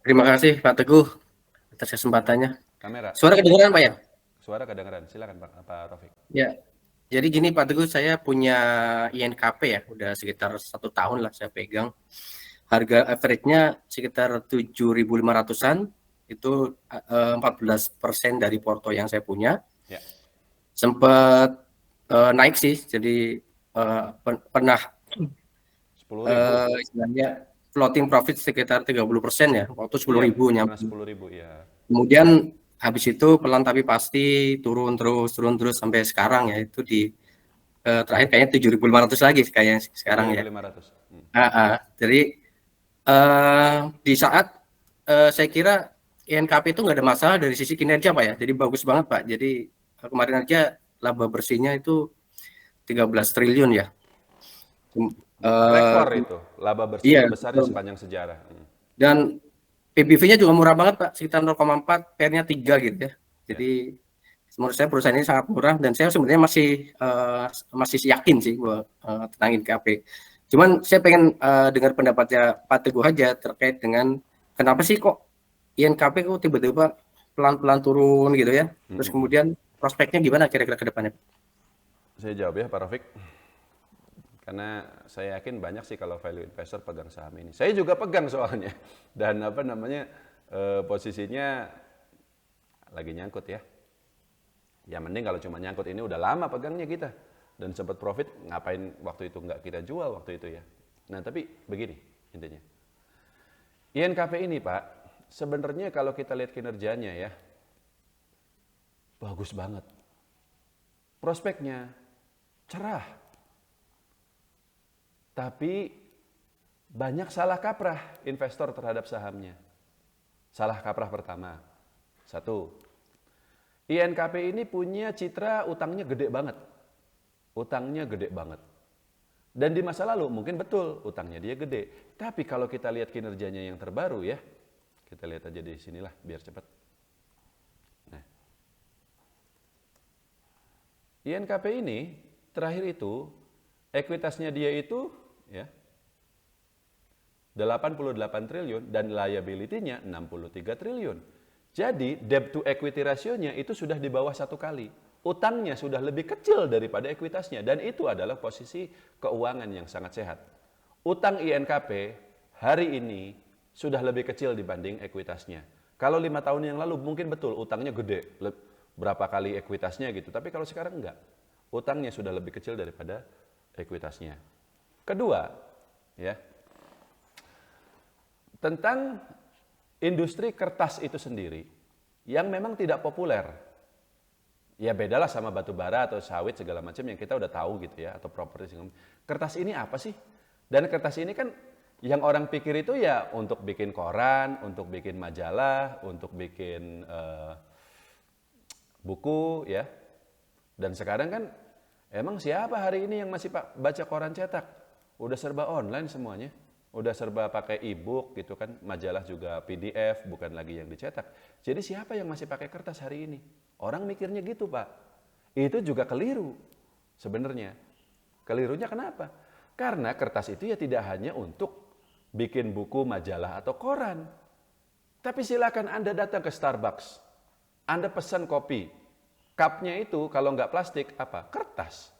Terima kasih Pak Teguh atas kesempatannya. Kamera. Suara kedengaran Pak ya? Suara kedengeran. Silakan Pak Rafiq. Ya. Jadi gini Pak Teguh, saya punya INKP ya, udah sekitar 1 tahun lah saya pegang. Harga average-nya sekitar 7.500-an, itu 14% dari porto yang saya punya. Ya. Sempat naik sih, jadi pernah 10.000. istilahnya floating profit sekitar 30% ya, waktu 10 Iya, ribu pernah nyampe. 10.000 ya. Kemudian habis itu pelan tapi pasti turun terus sampai sekarang ya, itu di terakhir kayaknya 7.500 lagi kayak sekarang ya. 7.500. Jadi di saat saya kira INKP itu nggak ada masalah dari sisi kinerja Pak ya, jadi bagus banget Pak. Jadi kemarin aja laba bersihnya itu 13 triliun ya. Rekor Eh, itu. Laba bersih iya, terbesar di betul. sepanjang sejarah. Dan PBV-nya juga murah banget Pak, sekitar 0,4, PER-nya 3 gitu ya. Ya. Jadi menurut saya perusahaan ini sangat murah dan saya sebenarnya masih yakin sih bahwa tentang INKP. Cuman saya pengen dengar pendapatnya Pak Teguh aja terkait dengan kenapa sih kok INKP kok tiba-tiba pelan-pelan turun gitu ya. Terus kemudian prospeknya gimana kira-kira ke depannya? Saya jawab ya Pak Rafiq. Karena saya yakin banyak sih kalau value investor pegang saham ini. Saya juga pegang soalnya. Dan apa namanya, posisinya lagi nyangkut ya. Ya mending kalau cuma nyangkut ini udah lama pegangnya kita. Dan sempat profit, ngapain waktu itu nggak kita jual waktu itu ya. Nah tapi begini intinya. INKP ini Pak, sebenarnya kalau kita lihat kinerjanya ya, bagus banget. Prospeknya cerah. Tapi banyak salah kaprah investor terhadap sahamnya. Salah kaprah pertama, satu, INKP ini punya citra utangnya gede banget. Utangnya gede banget. Dan di masa lalu mungkin betul utangnya dia gede. Tapi kalau kita lihat kinerjanya yang terbaru ya, kita lihat aja di sinilah biar cepat. Nah, INKP ini terakhir itu ekuitasnya dia itu ya 88 triliun dan liability-nya 63 triliun. Jadi debt to equity ratio-nya itu sudah di bawah 1 kali. Utangnya sudah lebih kecil daripada ekuitasnya dan itu adalah posisi keuangan yang sangat sehat. Utang INKP hari ini sudah lebih kecil dibanding ekuitasnya. Kalau 5 tahun yang lalu mungkin betul utangnya gede, berapa kali ekuitasnya gitu. Tapi kalau sekarang enggak, utangnya sudah lebih kecil daripada ekuitasnya. Kedua, ya, tentang industri kertas itu sendiri yang memang tidak populer. Ya bedalah sama batu bara atau sawit segala macam yang kita udah tahu gitu ya, atau properti. Kertas ini apa sih? Dan kertas ini kan yang orang pikir itu ya untuk bikin koran, untuk bikin majalah, untuk bikin buku ya. Dan sekarang kan emang siapa hari ini yang masih baca koran cetak? Udah serba online semuanya. Udah serba pakai e-book gitu kan, majalah juga PDF, bukan lagi yang dicetak. Jadi siapa yang masih pakai kertas hari ini? Orang mikirnya gitu Pak. Itu juga keliru sebenarnya. Kelirunya kenapa? Karena kertas itu ya tidak hanya untuk bikin buku, majalah, atau koran. Tapi silakan Anda datang ke Starbucks. Anda pesan kopi. Cupnya itu kalau nggak plastik, apa? Kertas.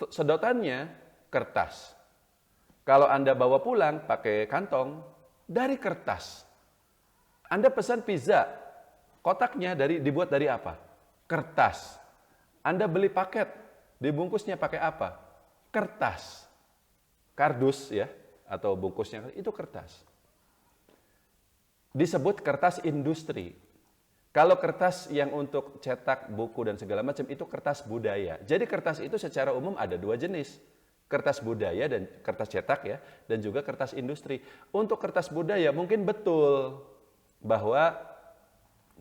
Sedotannya kertas. Kalau Anda bawa pulang pakai kantong, dari kertas. Anda pesan pizza, kotaknya dibuat dari apa? Kertas. Anda beli paket, dibungkusnya pakai apa? Kertas. Kardus ya, atau bungkusnya, itu kertas. Disebut kertas industri. Kalau kertas yang untuk cetak buku dan segala macam, itu kertas budaya. Jadi kertas itu secara umum ada 2 jenis. Kertas budaya dan kertas cetak ya, dan juga kertas industri. Untuk kertas budaya mungkin betul bahwa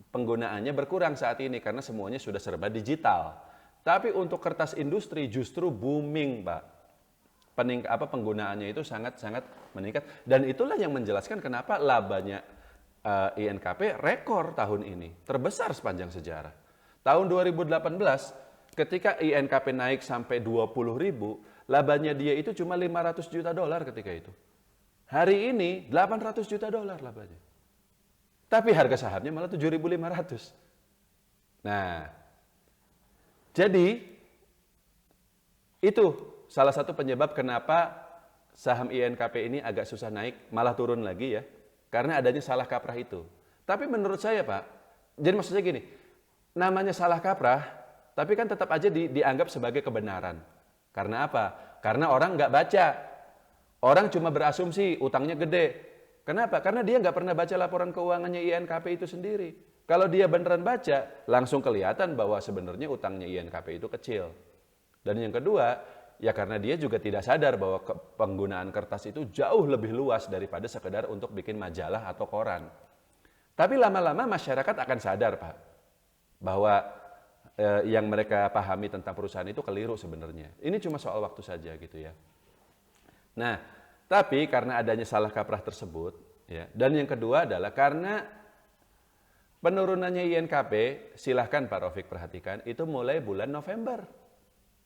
penggunaannya berkurang saat ini karena semuanya sudah serba digital. Tapi untuk kertas industri justru booming, Pak. Penggunaannya itu sangat-sangat meningkat dan itulah yang menjelaskan kenapa labanya INKP rekor tahun ini, terbesar sepanjang sejarah. Tahun 2018 ketika INKP naik sampai 20.000, labanya dia itu cuma $500 juta ketika itu. Hari ini $800 juta labanya. Tapi harga sahamnya malah 7.500. Nah, jadi itu salah satu penyebab kenapa saham INKP ini agak susah naik, malah turun lagi ya. Karena adanya salah kaprah itu. Tapi menurut saya Pak, jadi maksudnya gini, namanya salah kaprah, tapi kan tetap aja dianggap sebagai kebenaran. Karena apa? Karena orang nggak baca. Orang cuma berasumsi utangnya gede. Kenapa? Karena dia nggak pernah baca laporan keuangannya INKP itu sendiri. Kalau dia beneran baca, langsung kelihatan bahwa sebenarnya utangnya INKP itu kecil. Dan yang kedua, ya karena dia juga tidak sadar bahwa penggunaan kertas itu jauh lebih luas daripada sekedar untuk bikin majalah atau koran. Tapi lama-lama masyarakat akan sadar Pak, bahwa yang mereka pahami tentang perusahaan itu keliru sebenarnya. Ini cuma soal waktu saja gitu ya. Nah, tapi karena adanya salah kaprah tersebut, ya, dan yang kedua adalah karena penurunannya INKP, silahkan Pak Raufik perhatikan, itu mulai bulan November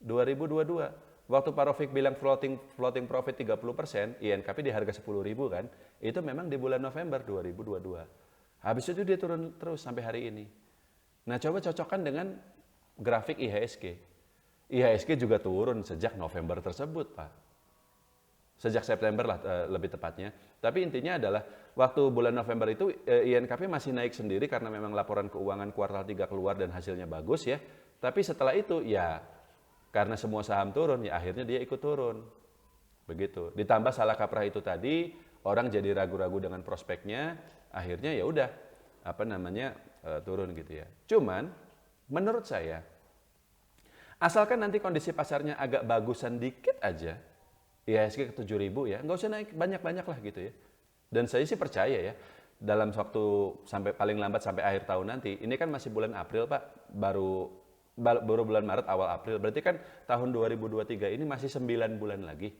2022. Waktu Pak Raufik bilang floating profit 30%, INKP di harga 10.000 kan, itu memang di bulan November 2022. Habis itu dia turun terus sampai hari ini. Nah, coba cocokkan dengan grafik IHSG. IHSG juga turun sejak November tersebut, Pak. Sejak September lah lebih tepatnya. Tapi intinya adalah waktu bulan November itu INKP masih naik sendiri karena memang laporan keuangan kuartal 3 keluar dan hasilnya bagus ya. Tapi setelah itu ya karena semua saham turun ya akhirnya dia ikut turun. Begitu. Ditambah salah kaprah itu tadi, orang jadi ragu-ragu dengan prospeknya, akhirnya ya udah turun gitu ya. Cuman menurut saya asalkan nanti kondisi pasarnya agak bagusan dikit aja, IHSG ke 7.000 ya, nggak usah naik banyak-banyak lah gitu ya. Dan saya sih percaya ya, dalam waktu sampai paling lambat sampai akhir tahun nanti, ini kan masih bulan April Pak, baru bulan Maret awal April, berarti kan tahun 2023 ini masih 9 bulan lagi.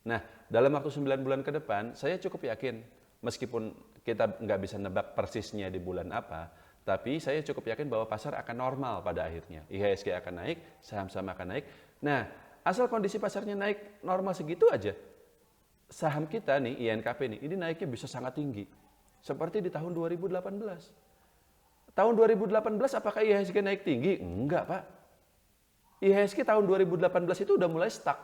Nah, dalam waktu 9 bulan ke depan, saya cukup yakin, meskipun kita nggak bisa nebak persisnya di bulan apa, tapi saya cukup yakin bahwa pasar akan normal pada akhirnya. IHSG akan naik, saham-saham akan naik. Nah, asal kondisi pasarnya naik normal segitu aja, saham kita nih, INKP nih, ini naiknya bisa sangat tinggi. Seperti di tahun 2018. Tahun 2018 apakah IHSG naik tinggi? Enggak, Pak. IHSG tahun 2018 itu udah mulai stuck.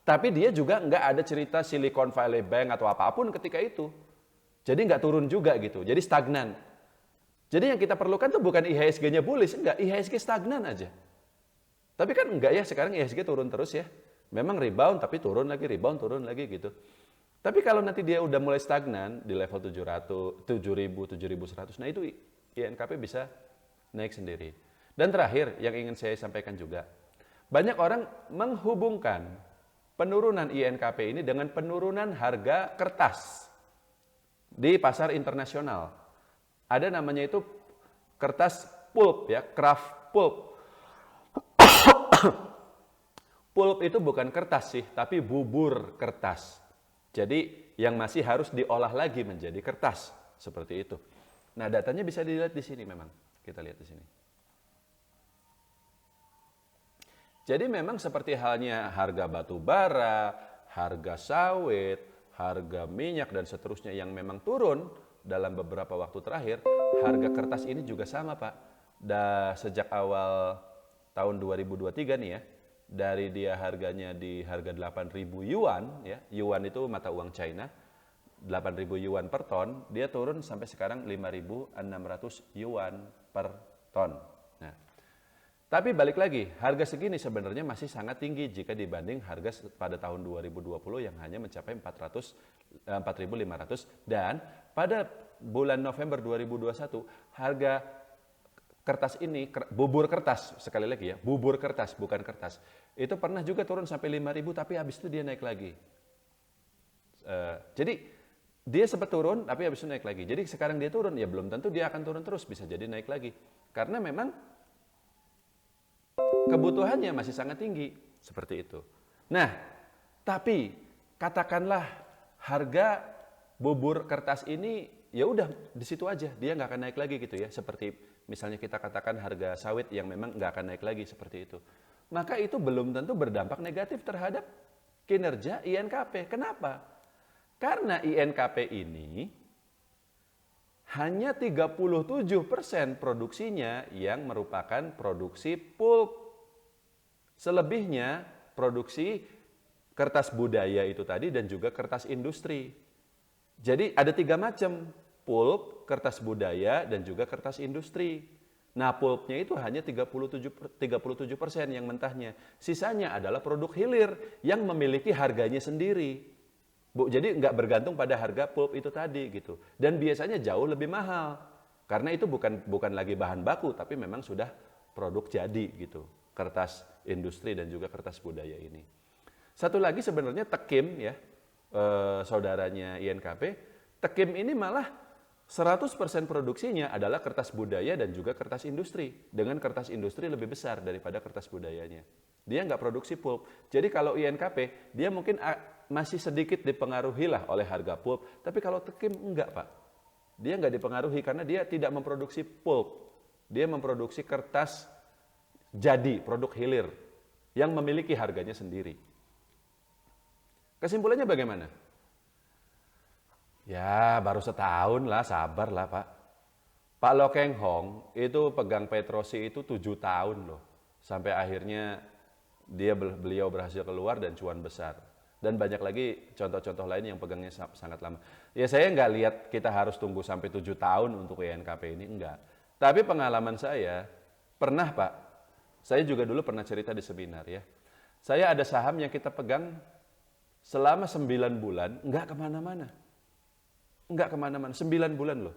Tapi dia juga nggak ada cerita Silicon Valley Bank atau apapun ketika itu. Jadi nggak turun juga gitu, jadi stagnan. Jadi yang kita perlukan tuh bukan IHSG-nya bullish, enggak, IHSG stagnan aja. Tapi kan enggak ya, sekarang IHSG turun terus ya. Memang rebound tapi turun lagi, rebound turun lagi gitu. Tapi kalau nanti dia udah mulai stagnan di level 700, 7.000, 7.100, nah itu INKP bisa naik sendiri. Dan terakhir yang ingin saya sampaikan juga, banyak orang menghubungkan penurunan INKP ini dengan penurunan harga kertas di pasar internasional. Ada namanya itu kertas pulp ya, kraft pulp. Pulp itu bukan kertas sih, tapi bubur kertas. Jadi yang masih harus diolah lagi menjadi kertas, seperti itu. Nah, datanya bisa dilihat di sini memang. Kita lihat di sini. Jadi memang seperti halnya harga batu bara, harga sawit, harga minyak dan seterusnya yang memang turun dalam beberapa waktu terakhir, harga kertas ini juga sama, Pak. Sejak awal tahun 2023 nih ya, dari dia harganya di harga 8.000 yuan ya, yuan itu mata uang China, 8.000 yuan per ton, dia turun sampai sekarang 5.600 yuan per ton. Nah, tapi balik lagi, harga segini sebenarnya masih sangat tinggi jika dibanding harga pada tahun 2020 yang hanya mencapai 4.500 dan pada bulan November 2021 harga kertas ini, bubur kertas, sekali lagi ya, bubur kertas, bukan kertas. Itu pernah juga turun sampai 5.000, tapi habis itu dia naik lagi. Jadi, dia sempat turun, tapi habis itu naik lagi. Jadi sekarang dia turun, ya belum tentu dia akan turun terus, bisa jadi naik lagi. Karena memang kebutuhannya masih sangat tinggi, seperti itu. Nah, tapi katakanlah harga bubur kertas ini, ya udah di situ aja, dia nggak akan naik lagi gitu ya, seperti misalnya kita katakan harga sawit yang memang nggak akan naik lagi seperti itu. Maka itu belum tentu berdampak negatif terhadap kinerja INKP. Kenapa? Karena INKP ini hanya 37% produksinya yang merupakan produksi pulp. Selebihnya produksi kertas budaya itu tadi dan juga kertas industri. Jadi ada 3 macam, pulp, kertas budaya, dan juga kertas industri. Nah, pulpnya itu hanya 37% yang mentahnya. Sisanya adalah produk hilir yang memiliki harganya sendiri. Bu, jadi nggak bergantung pada harga pulp itu tadi gitu. Dan biasanya jauh lebih mahal. Karena itu bukan lagi bahan baku, tapi memang sudah produk jadi gitu. Kertas industri dan juga kertas budaya ini. Satu lagi sebenarnya Tekim ya, saudaranya INKP, Tekim ini malah 100% produksinya adalah kertas budaya dan juga kertas industri. Dengan kertas industri lebih besar daripada kertas budayanya. Dia nggak produksi pulp. Jadi kalau INKP, dia mungkin masih sedikit dipengaruhi lah oleh harga pulp. Tapi kalau Tekim enggak, Pak. Dia nggak dipengaruhi karena dia tidak memproduksi pulp. Dia memproduksi kertas jadi, produk hilir. Yang memiliki harganya sendiri. Kesimpulannya bagaimana? Ya, baru setahun lah, sabar lah Pak. Pak Lo Keng Hong itu pegang Petrosi itu 7 tahun loh. Sampai akhirnya beliau berhasil keluar dan cuan besar. Dan banyak lagi contoh-contoh lain yang pegangnya sangat lama. Ya saya nggak lihat kita harus tunggu sampai 7 tahun untuk INKP ini, enggak. Tapi pengalaman saya, pernah Pak, saya juga dulu pernah cerita di seminar ya. Saya ada saham yang kita pegang selama 9 bulan, enggak kemana-mana. Enggak kemana-mana, 9 bulan loh.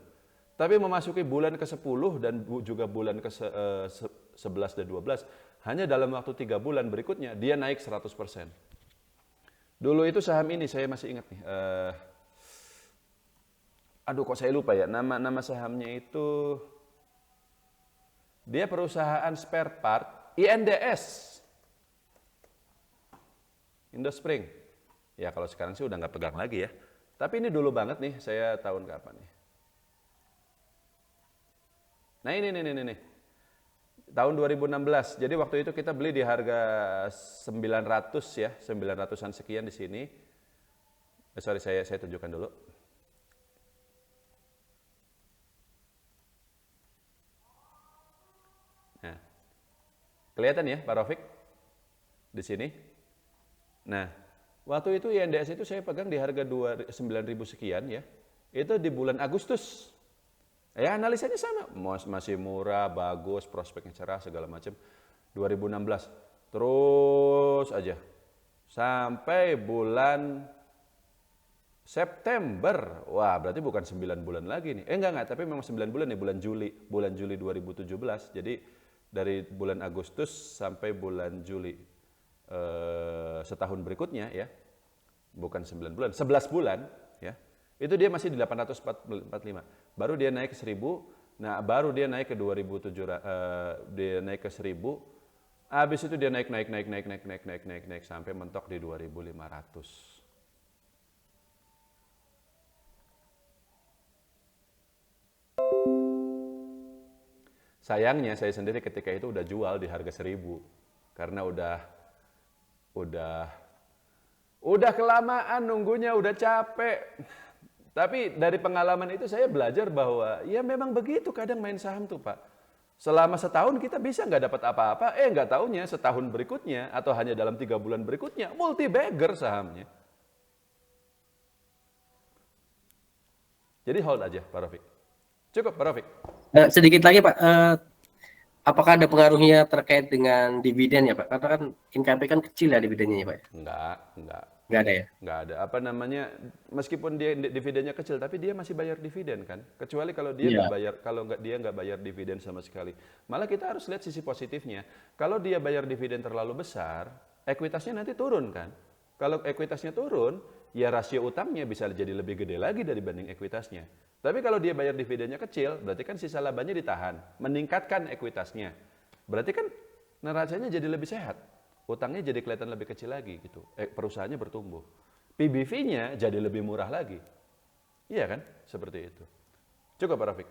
Tapi memasuki bulan ke-10 dan juga bulan ke-11 dan 12, hanya dalam waktu 3 bulan berikutnya, dia naik 100%. Dulu itu saham ini, saya masih ingat nih. Aduh kok saya lupa ya, nama sahamnya itu, dia perusahaan spare part, INDS. Indospring. Ya kalau sekarang sih udah nggak pegang lagi ya. Tapi ini dulu banget nih, saya tahun kapan nih. Nah ini. Tahun 2016. Jadi waktu itu kita beli di harga 900 ya, 900-an sekian di sini. Sorry, saya tunjukkan dulu. Nah, kelihatan ya Pak Rafiq di sini. Nah, waktu itu INDS itu saya pegang di harga 9.000 sekian ya. Itu di bulan Agustus. Ya analisanya sama, masih murah, bagus, prospeknya cerah segala macam. 2016 terus aja sampai bulan September. Wah, berarti bukan 9 bulan lagi nih. Enggak, tapi memang 9 bulan nih, bulan Juli 2017. Jadi dari bulan Agustus sampai bulan Juli setahun berikutnya ya. Bukan 9 bulan, 11 bulan ya. Itu dia masih di 845. Baru dia naik ke 1000, nah baru dia naik ke 2700, dia naik ke 1000. Habis itu dia naik sampai mentok di 2500. Sayangnya saya sendiri ketika itu udah jual di harga 1000 karena udah kelamaan nunggunya, udah capek. Tapi dari pengalaman itu saya belajar bahwa ya memang begitu kadang main saham tuh Pak. Selama setahun kita bisa nggak dapat apa-apa, nggak taunya setahun berikutnya atau hanya dalam 3 bulan berikutnya multi bagger sahamnya. Jadi hold aja Pak Rafiq. Cukup Pak Rafiq. Sedikit lagi Pak, apakah ada pengaruhnya terkait dengan dividen ya Pak? Karena kan INKP kan kecil ya dividennya ya Pak? Nggak ada ya? Nggak ada. Apa namanya, meskipun dia dividennya kecil, tapi dia masih bayar dividen kan? Kecuali kalau dia nggak bayar, dia nggak bayar dividen sama sekali. Malah kita harus lihat sisi positifnya. Kalau dia bayar dividen terlalu besar, ekuitasnya nanti turun kan? Kalau ekuitasnya turun, ya rasio utangnya bisa jadi lebih gede lagi dibanding ekuitasnya. Tapi kalau dia bayar dividennya kecil, berarti kan sisa labanya ditahan, meningkatkan ekuitasnya. Berarti kan neracanya jadi lebih sehat. Utangnya jadi kelihatan lebih kecil lagi gitu. Perusahaannya bertumbuh. PBV-nya jadi lebih murah lagi. Iya kan? Seperti itu. Cukup Pak Rafiq?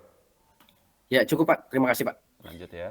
Ya cukup Pak. Terima kasih Pak. Lanjut ya.